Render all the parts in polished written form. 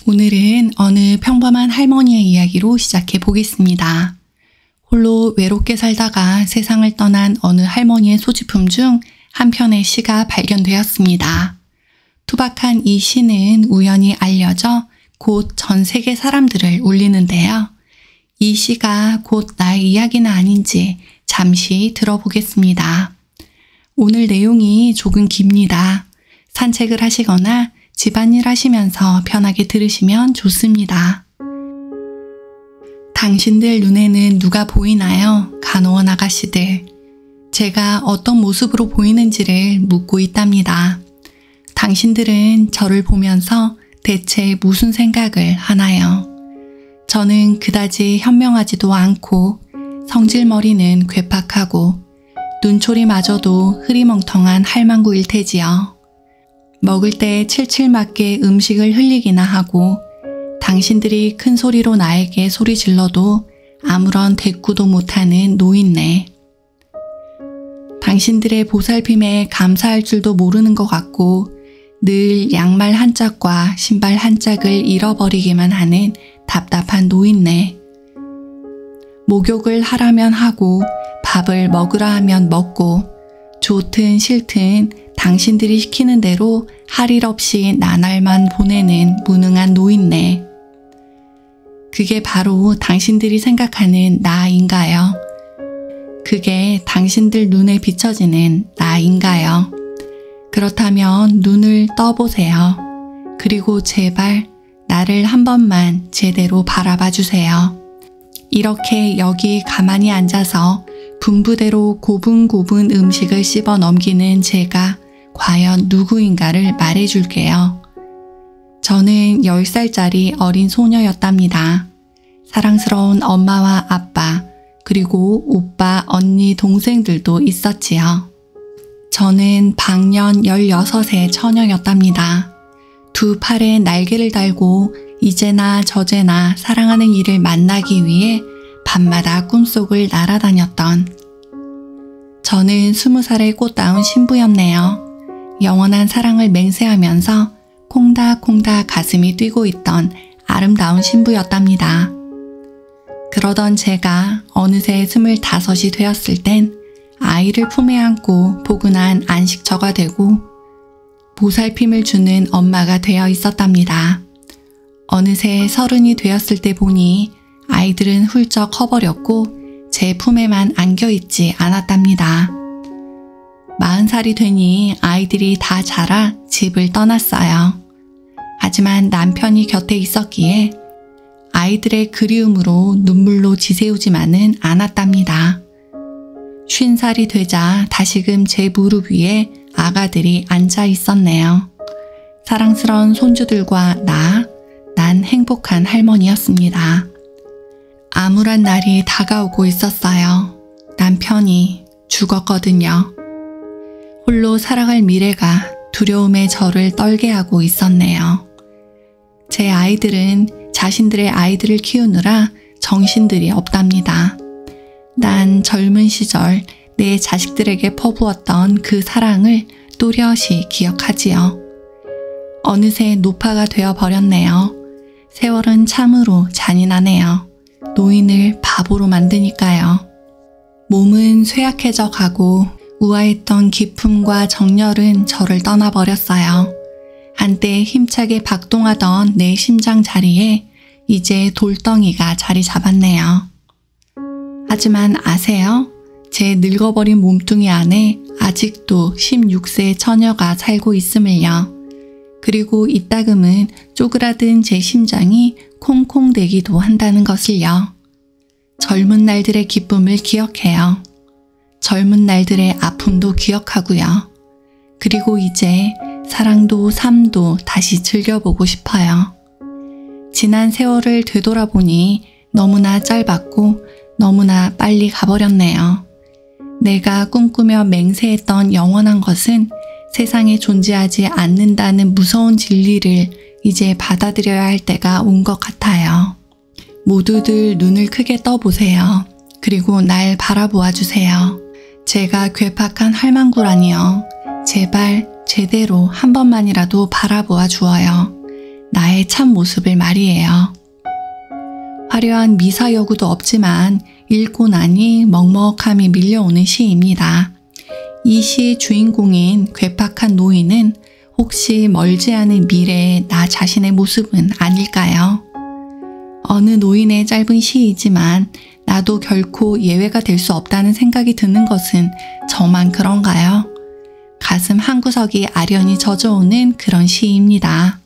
오늘은 어느 평범한 할머니의 이야기로 시작해 보겠습니다. 홀로 외롭게 살다가 세상을 떠난 어느 할머니의 소지품 중 한 편의 시가 발견되었습니다. 투박한 이 시는 우연히 알려져 곧 전 세계 사람들을 울리는데요. 이 시가 곧 나의 이야기는 아닌지 잠시 들어보겠습니다. 오늘 내용이 조금 깁니다. 산책을 하시거나 집안일 하시면서 편하게 들으시면 좋습니다. 당신들 눈에는 누가 보이나요? 간호원 아가씨들. 제가 어떤 모습으로 보이는지를 묻고 있답니다. 당신들은 저를 보면서 대체 무슨 생각을 하나요? 저는 그다지 현명하지도 않고 성질머리는 괴팍하고 눈초리마저도 흐리멍텅한 할망구일 테지요. 먹을 때 칠칠 맞게 음식을 흘리기나 하고 당신들이 큰 소리로 나에게 소리 질러도 아무런 대꾸도 못하는 노인네. 당신들의 보살핌에 감사할 줄도 모르는 것 같고 늘 양말 한 짝과 신발 한 짝을 잃어버리기만 하는 답답한 노인네. 목욕을 하라면 하고 밥을 먹으라 하면 먹고 좋든 싫든 당신들이 시키는 대로 할 일 없이 나날만 보내는 무능한 노인네. 그게 바로 당신들이 생각하는 나인가요? 그게 당신들 눈에 비춰지는 나인가요? 그렇다면 눈을 떠보세요. 그리고 제발 나를 한 번만 제대로 바라봐 주세요. 이렇게 여기 가만히 앉아서 분부대로 고분고분 음식을 씹어 넘기는 제가 과연 누구인가를 말해줄게요. 저는 10살짜리 어린 소녀였답니다. 사랑스러운 엄마와 아빠, 그리고 오빠, 언니, 동생들도 있었지요. 저는 방년 16의 처녀였답니다. 두 팔에 날개를 달고 이제나 저제나 사랑하는 이를 만나기 위해 밤마다 꿈속을 날아다녔던 저는 20살의 꽃다운 신부였네요. 영원한 사랑을 맹세하면서 콩닥콩닥 가슴이 뛰고 있던 아름다운 신부였답니다. 그러던 제가 어느새 25이 되었을 땐 아이를 품에 안고 포근한 안식처가 되고 보살핌을 주는 엄마가 되어 있었답니다. 어느새 30이 되었을 때 보니 아이들은 훌쩍 커버렸고 제 품에만 안겨있지 않았답니다. 40살이 되니 아이들이 다 자라 집을 떠났어요. 하지만 남편이 곁에 있었기에 아이들의 그리움으로 눈물로 지새우지만은 않았답니다. 50살이 되자 다시금 제 무릎 위에 아가들이 앉아 있었네요. 사랑스러운 손주들과 난 행복한 할머니였습니다. 암울한 날이 다가오고 있었어요. 남편이 죽었거든요. 홀로 살아갈 미래가 두려움에 저를 떨게 하고 있었네요. 제 아이들은 자신들의 아이들을 키우느라 정신들이 없답니다. 난 젊은 시절 내 자식들에게 퍼부었던 그 사랑을 또렷이 기억하지요. 어느새 노파가 되어버렸네요. 세월은 참으로 잔인하네요. 노인을 바보로 만드니까요. 몸은 쇠약해져 가고 우아했던 기품과 정열은 저를 떠나버렸어요. 한때 힘차게 박동하던 내 심장 자리에 이제 돌덩이가 자리 잡았네요. 하지만 아세요? 제 늙어버린 몸뚱이 안에 아직도 16세 처녀가 살고 있음을요. 그리고 이따금은 쪼그라든 제 심장이 콩콩대기도 한다는 것을요. 젊은 날들의 기쁨을 기억해요. 젊은 날들의 아픔도 기억하고요. 그리고 이제 사랑도 삶도 다시 즐겨보고 싶어요. 지난 세월을 되돌아보니 너무나 짧았고 너무나 빨리 가버렸네요. 내가 꿈꾸며 맹세했던 영원한 것은 세상에 존재하지 않는다는 무서운 진리를 이제 받아들여야 할 때가 온 것 같아요. 모두들 눈을 크게 떠보세요. 그리고 날 바라보아 주세요. 제가 괴팍한 할망구라니요. 제발 제대로 한 번만이라도 바라보아 주어요. 나의 참 모습을 말이에요. 화려한 미사여구도 없지만 읽고 나니 먹먹함이 밀려오는 시입니다. 이 시의 주인공인 괴팍한 노인은 혹시 멀지 않은 미래의 나 자신의 모습은 아닐까요? 어느 노인의 짧은 시이지만 나도 결코 예외가 될 수 없다는 생각이 드는 것은 저만 그런가요? 가슴 한구석이 아련히 젖어오는 그런 시입니다.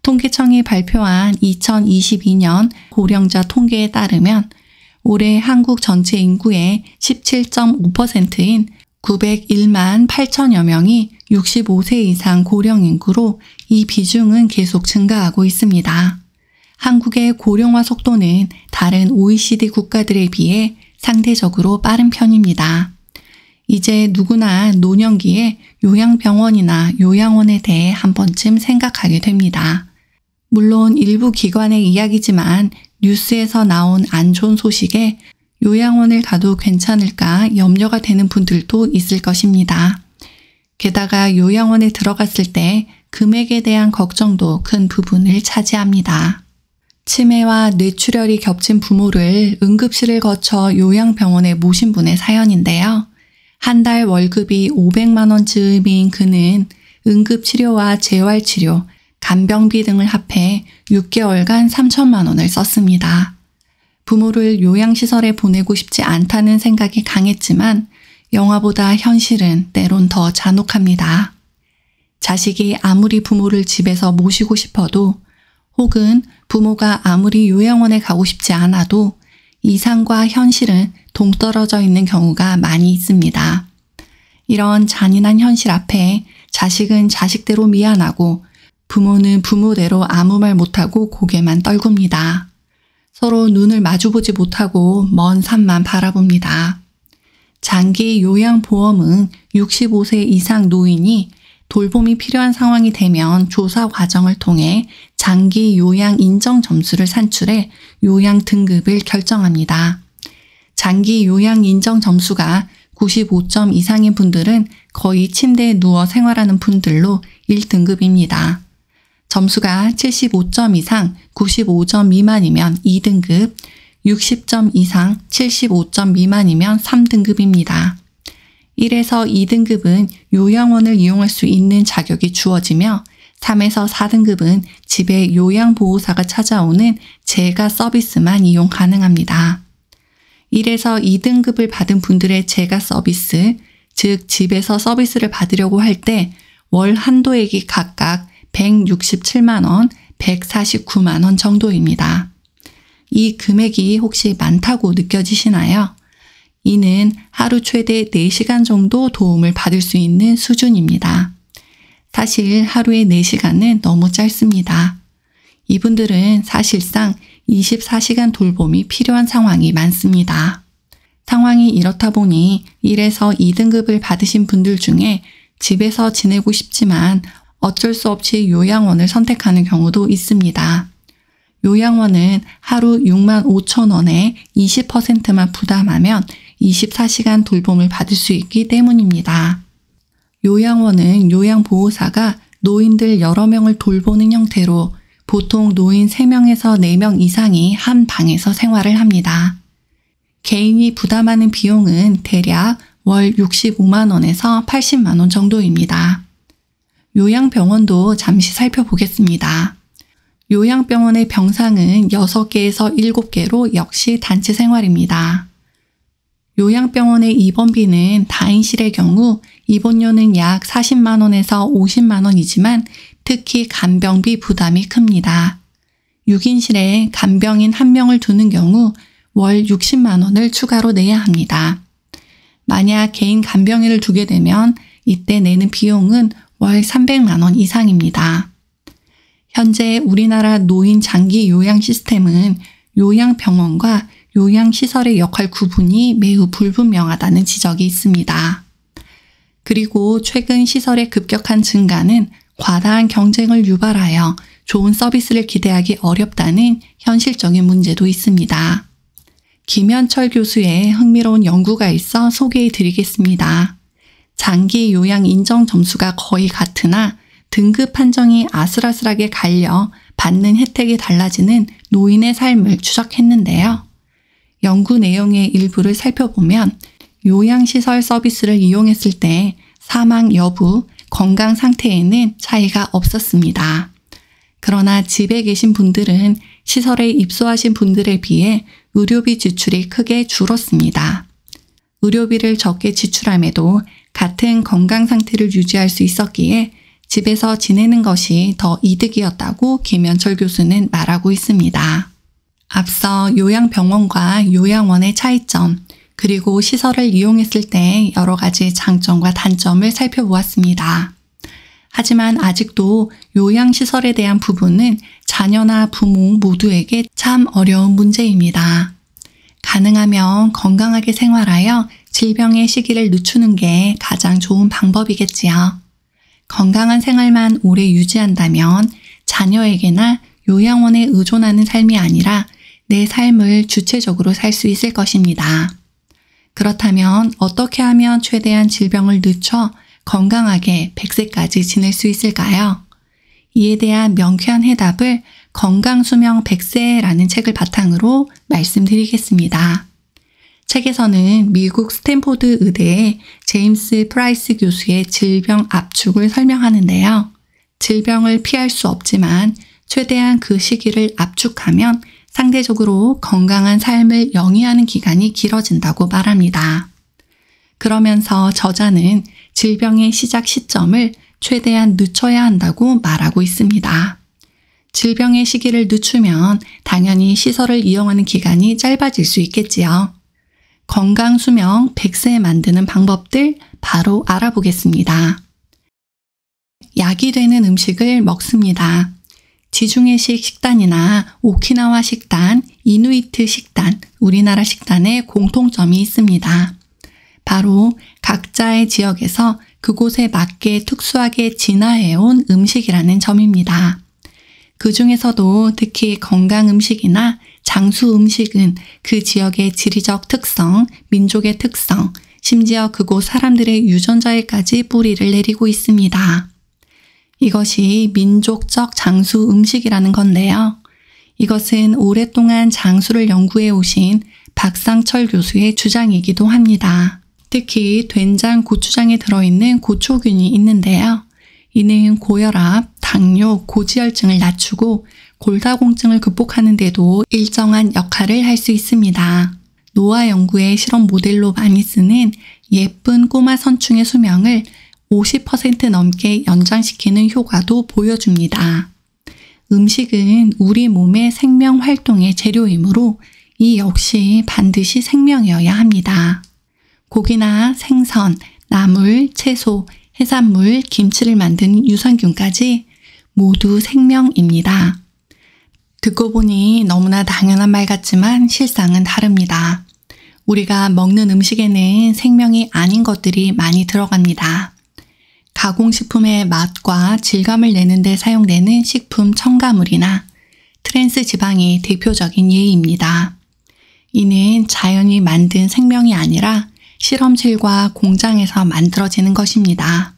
통계청이 발표한 2022년 고령자 통계에 따르면 올해 한국 전체 인구의 17.5%인 901만 8천여 명이 65세 이상 고령 인구로 이 비중은 계속 증가하고 있습니다. 한국의 고령화 속도는 다른 OECD 국가들에 비해 상대적으로 빠른 편입니다. 이제 누구나 노년기에 요양병원이나 요양원에 대해 한 번쯤 생각하게 됩니다. 물론 일부 기관의 이야기지만 뉴스에서 나온 안 좋은 소식에 요양원을 가도 괜찮을까 염려가 되는 분들도 있을 것입니다. 게다가 요양원에 들어갔을 때 금액에 대한 걱정도 큰 부분을 차지합니다. 치매와 뇌출혈이 겹친 부모를 응급실을 거쳐 요양병원에 모신 분의 사연인데요. 한 달 월급이 500만 원 즈음인 그는 응급치료와 재활치료, 간병비 등을 합해 6개월간 3천만 원을 썼습니다. 부모를 요양시설에 보내고 싶지 않다는 생각이 강했지만 영화보다 현실은 때론 더 잔혹합니다. 자식이 아무리 부모를 집에서 모시고 싶어도 혹은 부모가 아무리 요양원에 가고 싶지 않아도 이상과 현실은 동떨어져 있는 경우가 많이 있습니다. 이런 잔인한 현실 앞에 자식은 자식대로 미안하고 부모는 부모대로 아무 말 못하고 고개만 떨굽니다. 서로 눈을 마주보지 못하고 먼 산만 바라봅니다. 장기 요양보험은 65세 이상 노인이 돌봄이 필요한 상황이 되면 조사 과정을 통해 장기 요양 인정 점수를 산출해 요양 등급을 결정합니다. 장기 요양 인정 점수가 95점 이상인 분들은 거의 침대에 누워 생활하는 분들로 1등급입니다. 점수가 75점 이상 95점 미만이면 2등급, 60점 이상 75점 미만이면 3등급입니다. 1에서 2등급은 요양원을 이용할 수 있는 자격이 주어지며 3에서 4등급은 집에 요양보호사가 찾아오는 재가 서비스만 이용 가능합니다. 1에서 2등급을 받은 분들의 재가 서비스, 즉 집에서 서비스를 받으려고 할 때 월 한도액이 각각 167만 원, 149만 원 정도입니다. 이 금액이 혹시 많다고 느껴지시나요? 이는 하루 최대 4시간 정도 도움을 받을 수 있는 수준입니다. 사실 하루에 4시간은 너무 짧습니다. 이분들은 사실상 24시간 돌봄이 필요한 상황이 많습니다. 상황이 이렇다 보니 1에서 2등급을 받으신 분들 중에 집에서 지내고 싶지만 어쩔 수 없이 요양원을 선택하는 경우도 있습니다. 요양원은 하루 6만 5천 원에 20%만 부담하면 24시간 돌봄을 받을 수 있기 때문입니다. 요양원은 요양보호사가 노인들 여러 명을 돌보는 형태로 보통 노인 3명에서 4명 이상이 한 방에서 생활을 합니다. 개인이 부담하는 비용은 대략 월 65만 원에서 80만 원 정도입니다. 요양병원도 잠시 살펴보겠습니다. 요양병원의 병상은 6개에서 7개로 역시 단체 생활입니다. 요양병원의 입원비는 다인실의 경우 입원료는 약 40만 원에서 50만 원이지만 특히 간병비 부담이 큽니다. 6인실에 간병인 1명을 두는 경우 월 60만 원을 추가로 내야 합니다. 만약 개인 간병인을 두게 되면 이때 내는 비용은 월 300만 원 이상입니다. 현재 우리나라 노인 장기 요양 시스템은 요양병원과 요양시설의 역할 구분이 매우 불분명하다는 지적이 있습니다. 그리고 최근 시설의 급격한 증가는 과다한 경쟁을 유발하여 좋은 서비스를 기대하기 어렵다는 현실적인 문제도 있습니다. 김현철 교수의 흥미로운 연구가 있어 소개해 드리겠습니다. 장기 요양 인정 점수가 거의 같으나 등급 판정이 아슬아슬하게 갈려 받는 혜택이 달라지는 노인의 삶을 추적했는데요. 연구 내용의 일부를 살펴보면 요양시설 서비스를 이용했을 때 사망 여부, 건강 상태에는 차이가 없었습니다. 그러나 집에 계신 분들은 시설에 입소하신 분들에 비해 의료비 지출이 크게 줄었습니다. 의료비를 적게 지출함에도 같은 건강 상태를 유지할 수 있었기에 집에서 지내는 것이 더 이득이었다고 김현철 교수는 말하고 있습니다. 앞서 요양병원과 요양원의 차이점, 그리고 시설을 이용했을 때 여러 가지 장점과 단점을 살펴보았습니다. 하지만 아직도 요양시설에 대한 부분은 자녀나 부모 모두에게 참 어려운 문제입니다. 가능하면 건강하게 생활하여 질병의 시기를 늦추는 게 가장 좋은 방법이겠지요. 건강한 생활만 오래 유지한다면 자녀에게나 요양원에 의존하는 삶이 아니라 내 삶을 주체적으로 살 수 있을 것입니다. 그렇다면 어떻게 하면 최대한 질병을 늦춰 건강하게 100세까지 지낼 수 있을까요? 이에 대한 명쾌한 해답을 건강수명 100세라는 책을 바탕으로 말씀드리겠습니다. 책에서는 미국 스탠포드 의대의 제임스 프라이스 교수의 질병 압축을 설명하는데요. 질병을 피할 수 없지만 최대한 그 시기를 압축하면 상대적으로 건강한 삶을 영위하는 기간이 길어진다고 말합니다. 그러면서 저자는 질병의 시작 시점을 최대한 늦춰야 한다고 말하고 있습니다. 질병의 시기를 늦추면 당연히 시설을 이용하는 기간이 짧아질 수 있겠지요. 건강 수명 100세 만드는 방법들 바로 알아보겠습니다. 약이 되는 음식을 먹습니다. 지중해식 식단이나 오키나와 식단, 이누이트 식단, 우리나라 식단에 공통점이 있습니다. 바로 각자의 지역에서 그곳에 맞게 특수하게 진화해온 음식이라는 점입니다. 그 중에서도 특히 건강 음식이나 장수 음식은 그 지역의 지리적 특성, 민족의 특성, 심지어 그곳 사람들의 유전자에까지 뿌리를 내리고 있습니다. 이것이 민족적 장수 음식이라는 건데요. 이것은 오랫동안 장수를 연구해 오신 박상철 교수의 주장이기도 합니다. 특히 된장, 고추장에 들어있는 고초균이 있는데요. 이는 고혈압, 당뇨, 고지혈증을 낮추고 골다공증을 극복하는 데도 일정한 역할을 할 수 있습니다. 노화 연구의 실험 모델로 많이 쓰는 예쁜 꼬마 선충의 수명을 50% 넘게 연장시키는 효과도 보여줍니다. 음식은 우리 몸의 생명 활동의 재료이므로 이 역시 반드시 생명이어야 합니다. 고기나 생선, 나물, 채소, 해산물, 김치를 만드는 유산균까지 모두 생명입니다. 듣고 보니 너무나 당연한 말 같지만 실상은 다릅니다. 우리가 먹는 음식에는 생명이 아닌 것들이 많이 들어갑니다. 가공식품의 맛과 질감을 내는 데 사용되는 식품 첨가물이나 트랜스 지방이 대표적인 예입니다. 이는 자연이 만든 생명이 아니라 실험실과 공장에서 만들어지는 것입니다.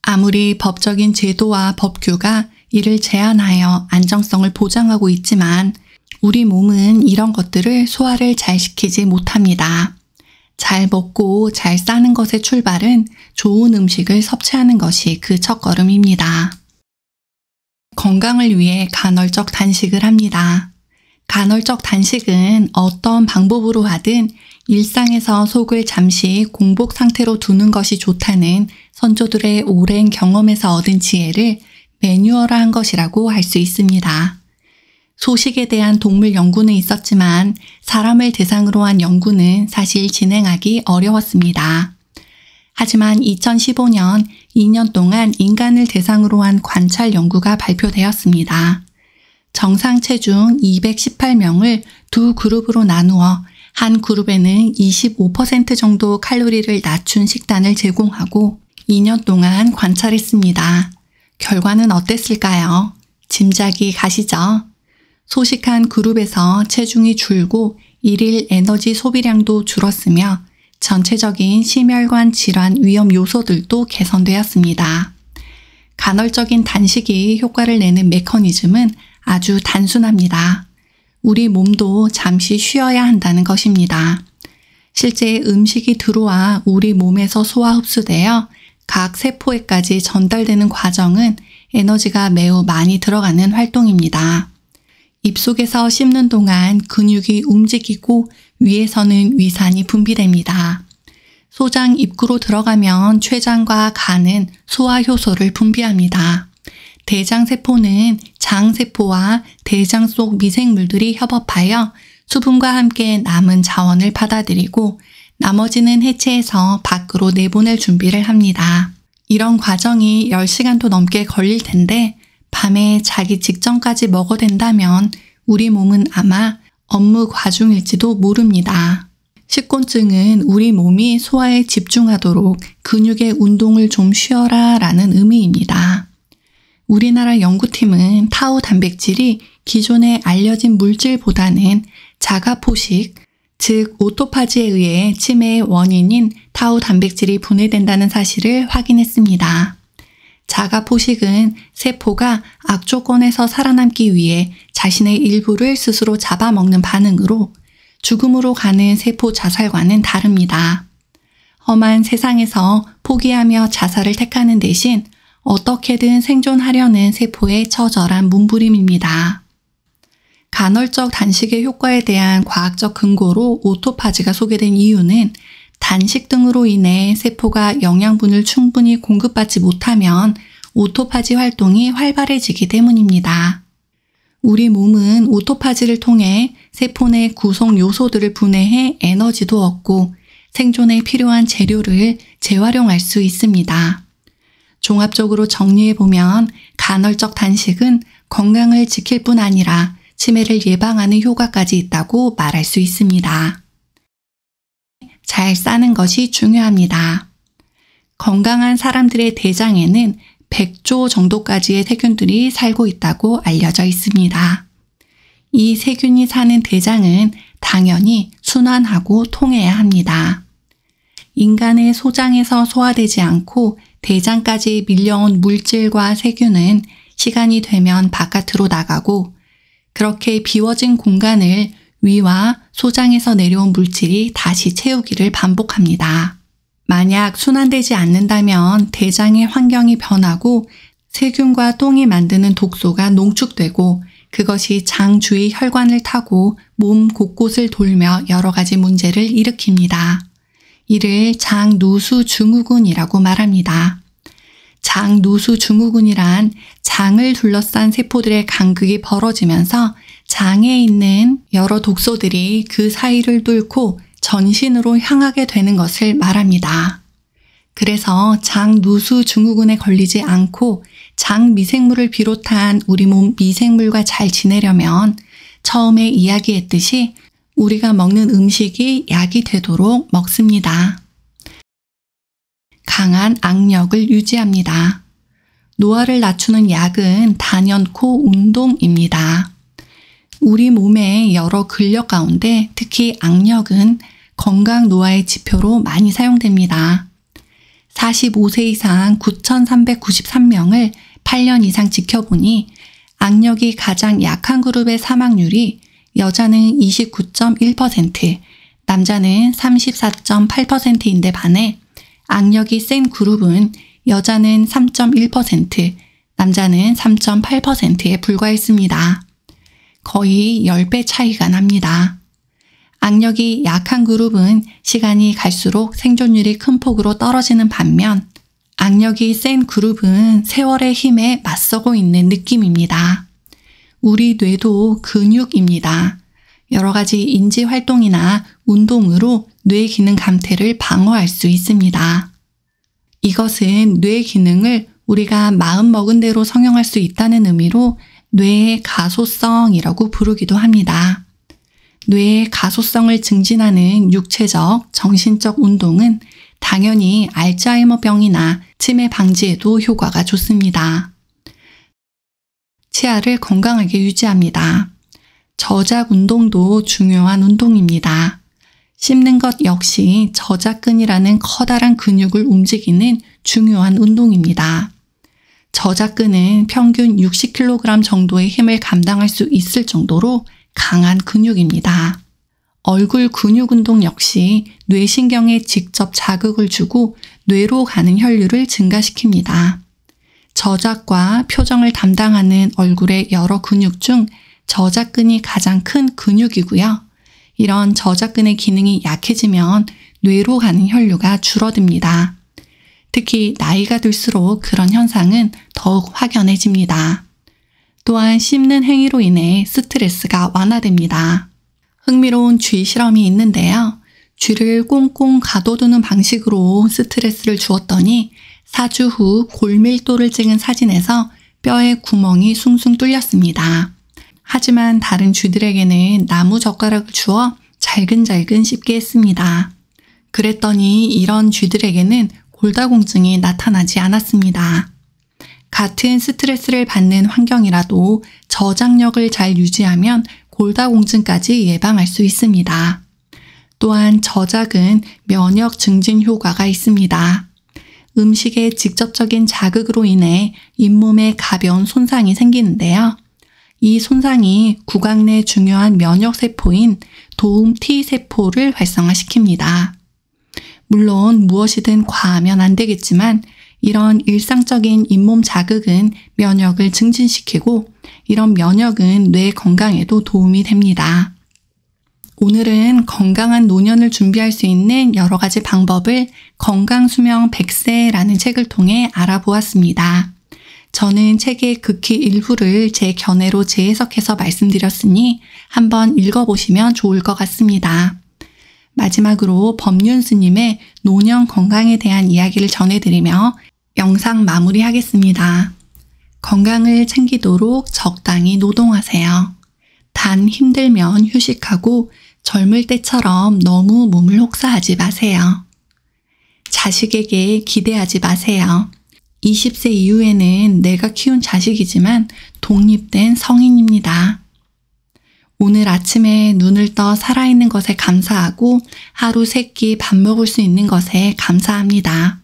아무리 법적인 제도와 법규가 이를 제한하여 안정성을 보장하고 있지만 우리 몸은 이런 것들을 소화를 잘 시키지 못합니다. 잘 먹고 잘 싸는 것의 출발은 좋은 음식을 섭취하는 것이 그 첫걸음입니다. 건강을 위해 간헐적 단식을 합니다. 간헐적 단식은 어떤 방법으로 하든 일상에서 속을 잠시 공복 상태로 두는 것이 좋다는 선조들의 오랜 경험에서 얻은 지혜를 매뉴얼화한 것이라고 할 수 있습니다. 소식에 대한 동물 연구는 있었지만 사람을 대상으로 한 연구는 사실 진행하기 어려웠습니다. 하지만 2015년 2년 동안 인간을 대상으로 한 관찰 연구가 발표되었습니다. 정상 체중 218명을 두 그룹으로 나누어 한 그룹에는 25% 정도 칼로리를 낮춘 식단을 제공하고 2년 동안 관찰했습니다. 결과는 어땠을까요? 짐작이 가시죠? 소식한 그룹에서 체중이 줄고 일일 에너지 소비량도 줄었으며 전체적인 심혈관 질환 위험 요소들도 개선되었습니다. 간헐적인 단식이 효과를 내는 메커니즘은 아주 단순합니다. 우리 몸도 잠시 쉬어야 한다는 것입니다. 실제 음식이 들어와 우리 몸에서 소화 흡수되어 각 세포에까지 전달되는 과정은 에너지가 매우 많이 들어가는 활동입니다. 입속에서 씹는 동안 근육이 움직이고 위에서는 위산이 분비됩니다. 소장 입구로 들어가면 췌장과 간은 소화 효소를 분비합니다. 대장세포는 장세포와 대장 속 미생물들이 협업하여 수분과 함께 남은 자원을 받아들이고 나머지는 해체해서 밖으로 내보낼 준비를 합니다. 이런 과정이 10시간도 넘게 걸릴 텐데 밤에 자기 직전까지 먹어댄다면 우리 몸은 아마 업무 과중일지도 모릅니다. 식곤증은 우리 몸이 소화에 집중하도록 근육의 운동을 좀 쉬어라 라는 의미입니다. 우리나라 연구팀은 타우 단백질이 기존에 알려진 물질보다는 자가포식, 즉 오토파지에 의해 치매의 원인인 타우 단백질이 분해된다는 사실을 확인했습니다. 자가포식은 세포가 악조건에서 살아남기 위해 자신의 일부를 스스로 잡아먹는 반응으로 죽음으로 가는 세포 자살과는 다릅니다. 험한 세상에서 포기하며 자살을 택하는 대신 어떻게든 생존하려는 세포의 처절한 몸부림입니다. 간헐적 단식의 효과에 대한 과학적 근거로 오토파지가 소개된 이유는 단식 등으로 인해 세포가 영양분을 충분히 공급받지 못하면 오토파지 활동이 활발해지기 때문입니다. 우리 몸은 오토파지를 통해 세포 내 구성 요소들을 분해해 에너지도 얻고 생존에 필요한 재료를 재활용할 수 있습니다. 종합적으로 정리해보면 간헐적 단식은 건강을 지킬 뿐 아니라 치매를 예방하는 효과까지 있다고 말할 수 있습니다. 잘 싸는 것이 중요합니다. 건강한 사람들의 대장에는 100조 정도까지의 세균들이 살고 있다고 알려져 있습니다. 이 세균이 사는 대장은 당연히 순환하고 통해야 합니다. 인간의 소장에서 소화되지 않고 대장까지 밀려온 물질과 세균은 시간이 되면 바깥으로 나가고 그렇게 비워진 공간을 위와 소장에서 내려온 물질이 다시 채우기를 반복합니다. 만약 순환되지 않는다면 대장의 환경이 변하고 세균과 똥이 만드는 독소가 농축되고 그것이 장 주위 혈관을 타고 몸 곳곳을 돌며 여러 가지 문제를 일으킵니다. 이를 장누수 증후군이라고 말합니다. 장누수 증후군이란 장을 둘러싼 세포들의 간극이 벌어지면서 장에 있는 여러 독소들이 그 사이를 뚫고 전신으로 향하게 되는 것을 말합니다. 그래서 장누수 증후군에 걸리지 않고 장 미생물을 비롯한 우리 몸 미생물과 잘 지내려면 처음에 이야기했듯이 우리가 먹는 음식이 약이 되도록 먹습니다. 강한 악력을 유지합니다. 노화를 낮추는 약은 단연코 운동입니다. 우리 몸의 여러 근력 가운데 특히 악력은 건강 노화의 지표로 많이 사용됩니다. 45세 이상 9,393명을 8년 이상 지켜보니 악력이 가장 약한 그룹의 사망률이 여자는 29.1%, 남자는 34.8%인데 반해 악력이 센 그룹은 여자는 3.1%, 남자는 3.8%에 불과했습니다. 거의 10배 차이가 납니다. 악력이 약한 그룹은 시간이 갈수록 생존율이 큰 폭으로 떨어지는 반면 악력이 센 그룹은 세월의 힘에 맞서고 있는 느낌입니다. 우리 뇌도 근육입니다. 여러 가지 인지 활동이나 운동으로 뇌 기능 감퇴를 방어할 수 있습니다. 이것은 뇌 기능을 우리가 마음먹은 대로 성형할 수 있다는 의미로 뇌의 가소성이라고 부르기도 합니다. 뇌의 가소성을 증진하는 육체적, 정신적 운동은 당연히 알츠하이머병이나 치매 방지에도 효과가 좋습니다. 치아를 건강하게 유지합니다. 저작 운동도 중요한 운동입니다. 씹는 것 역시 저작근이라는 커다란 근육을 움직이는 중요한 운동입니다. 저작근은 평균 60kg 정도의 힘을 감당할 수 있을 정도로 강한 근육입니다. 얼굴 근육 운동 역시 뇌신경에 직접 자극을 주고 뇌로 가는 혈류를 증가시킵니다. 저작과 표정을 담당하는 얼굴의 여러 근육 중 저작근이 가장 큰 근육이고요. 이런 저작근의 기능이 약해지면 뇌로 가는 혈류가 줄어듭니다. 특히 나이가 들수록 그런 현상은 더욱 확연해집니다. 또한 씹는 행위로 인해 스트레스가 완화됩니다. 흥미로운 쥐 실험이 있는데요. 쥐를 꽁꽁 가둬두는 방식으로 스트레스를 주었더니 4주 후 골밀도를 찍은 사진에서 뼈에 구멍이 숭숭 뚫렸습니다. 하지만 다른 쥐들에게는 나무 젓가락을 주어 잘근잘근 씹게 했습니다. 그랬더니 이런 쥐들에게는 골다공증이 나타나지 않았습니다. 같은 스트레스를 받는 환경이라도 저장력을 잘 유지하면 골다공증까지 예방할 수 있습니다. 또한 저작은 면역 증진 효과가 있습니다. 음식의 직접적인 자극으로 인해 잇몸에 가벼운 손상이 생기는데요. 이 손상이 구강 내 중요한 면역세포인 도움 T세포를 활성화시킵니다. 물론 무엇이든 과하면 안 되겠지만 이런 일상적인 잇몸 자극은 면역을 증진시키고 이런 면역은 뇌 건강에도 도움이 됩니다. 오늘은 건강한 노년을 준비할 수 있는 여러 가지 방법을 건강수명 100세라는 책을 통해 알아보았습니다. 저는 책의 극히 일부를 제 견해로 재해석해서 말씀드렸으니 한번 읽어보시면 좋을 것 같습니다. 마지막으로 법륜 스님의 노년 건강에 대한 이야기를 전해드리며 영상 마무리하겠습니다. 건강을 챙기도록 적당히 노동하세요. 단 힘들면 휴식하고 젊을 때처럼 너무 몸을 혹사하지 마세요. 자식에게 기대하지 마세요. 20세 이후에는 내가 키운 자식이지만 독립된 성인입니다. 오늘 아침에 눈을 떠 살아있는 것에 감사하고 하루 3끼 밥 먹을 수 있는 것에 감사합니다.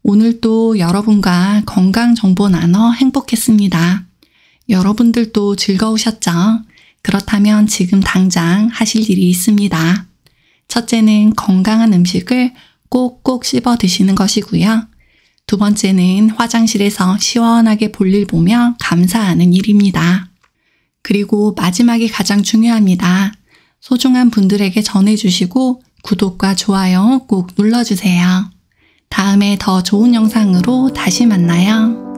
오늘도 여러분과 건강 정보 나눠 행복했습니다. 여러분들도 즐거우셨죠? 그렇다면 지금 당장 하실 일이 있습니다. 첫째는 건강한 음식을 꼭꼭 씹어 드시는 것이고요. 두 번째는 화장실에서 시원하게 볼일 보며 감사하는 일입니다. 그리고 마지막이 가장 중요합니다. 소중한 분들에게 전해주시고 구독과 좋아요 꼭 눌러주세요. 다음에 더 좋은 영상으로 다시 만나요.